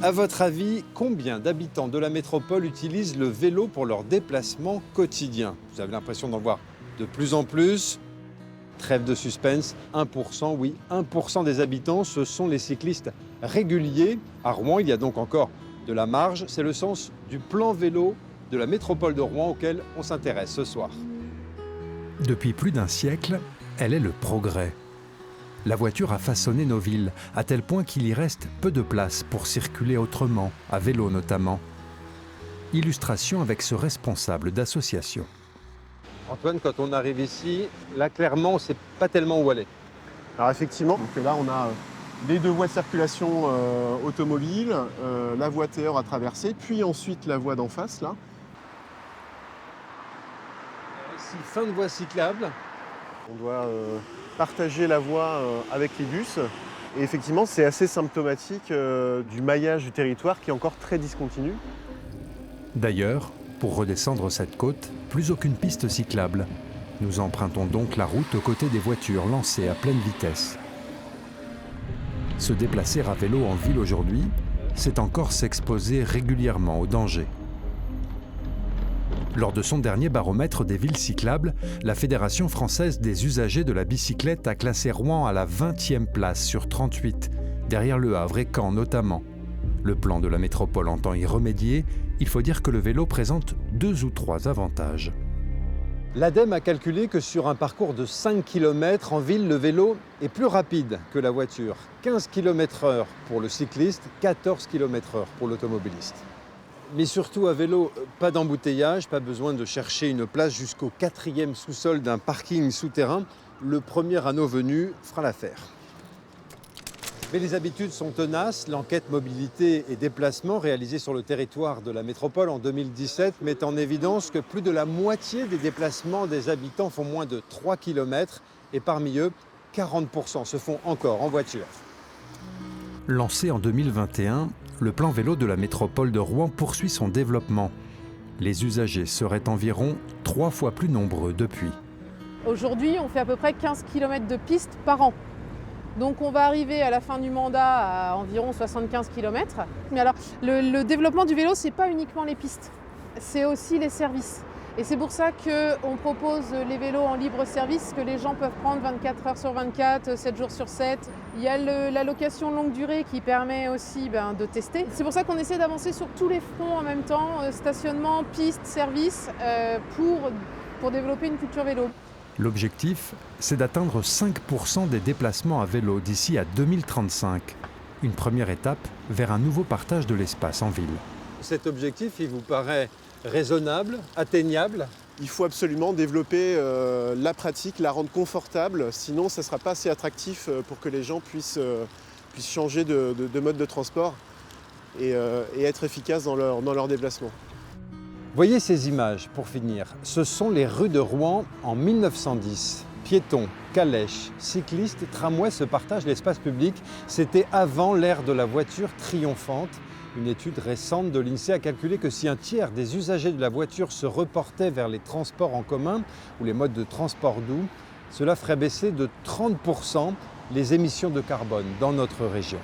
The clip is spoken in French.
À votre avis, combien d'habitants de la métropole utilisent le vélo pour leurs déplacements quotidiens? Vous avez l'impression d'en voir de plus en plus. Trêve de suspense, 1%, oui, 1% des habitants, ce sont les cyclistes réguliers. À Rouen, il y a donc encore de la marge. C'est le sens du plan vélo de la métropole de Rouen auquel on s'intéresse ce soir. Depuis plus d'un siècle, elle est le progrès. La voiture a façonné nos villes, à tel point qu'il y reste peu de place pour circuler autrement, à vélo notamment. Illustration avec ce responsable d'association. Antoine, quand on arrive ici, là clairement, on ne sait pas tellement où aller. Alors effectivement, donc là on a les deux voies de circulation automobile, la voie TER à traverser, puis ensuite la voie d'en face là. Ici, fin de voie cyclable. On doit partager la voie avec les bus. Et effectivement, c'est assez symptomatique du maillage du territoire qui est encore très discontinu. D'ailleurs, pour redescendre cette côte, plus aucune piste cyclable. Nous empruntons donc la route aux côtés des voitures lancées à pleine vitesse. Se déplacer à vélo en ville aujourd'hui, c'est encore s'exposer régulièrement au danger. Lors de son dernier baromètre des villes cyclables, la Fédération française des usagers de la bicyclette a classé Rouen à la 20e place sur 38, derrière Le Havre et Caen notamment. Le plan de la métropole entend y remédier. Il faut dire que le vélo présente 2 ou 3 avantages. L'ADEME a calculé que sur un parcours de 5 km en ville, le vélo est plus rapide que la voiture. 15 km/h pour le cycliste, 14 km/h pour l'automobiliste. Mais surtout à vélo, pas d'embouteillage, pas besoin de chercher une place jusqu'au 4e sous-sol d'un parking souterrain. Le premier anneau venu fera l'affaire. Mais les habitudes sont tenaces. L'enquête mobilité et déplacement réalisée sur le territoire de la métropole en 2017 met en évidence que plus de la moitié des déplacements des habitants font moins de 3 km et parmi eux, 40% se font encore en voiture. Lancé en 2021, le plan vélo de la métropole de Rouen poursuit son développement. Les usagers seraient environ 3 fois plus nombreux depuis. Aujourd'hui, on fait à peu près 15 km de pistes par an. Donc on va arriver à la fin du mandat à environ 75 km. Mais alors, le développement du vélo, ce n'est pas uniquement les pistes, c'est aussi les services. Et c'est pour ça qu'on propose les vélos en libre service que les gens peuvent prendre 24 heures sur 24, 7 jours sur 7. Il y a la location longue durée qui permet aussi de tester. C'est pour ça qu'on essaie d'avancer sur tous les fronts en même temps, stationnement, pistes, services, pour développer une culture vélo. L'objectif, c'est d'atteindre 5% des déplacements à vélo d'ici à 2035. Une première étape vers un nouveau partage de l'espace en ville. Cet objectif, il vous paraît raisonnable, atteignable? Il faut absolument développer la pratique, la rendre confortable, sinon ça ne sera pas assez attractif pour que les gens puissent changer de mode de transport et être efficaces dans leur déplacement. Voyez ces images pour finir. Ce sont les rues de Rouen en 1910. Piétons, calèches, cyclistes, tramways se partagent l'espace public. C'était avant l'ère de la voiture triomphante. Une étude récente de l'INSEE a calculé que si un tiers des usagers de la voiture se reportaient vers les transports en commun ou les modes de transport doux, cela ferait baisser de 30% les émissions de carbone dans notre région.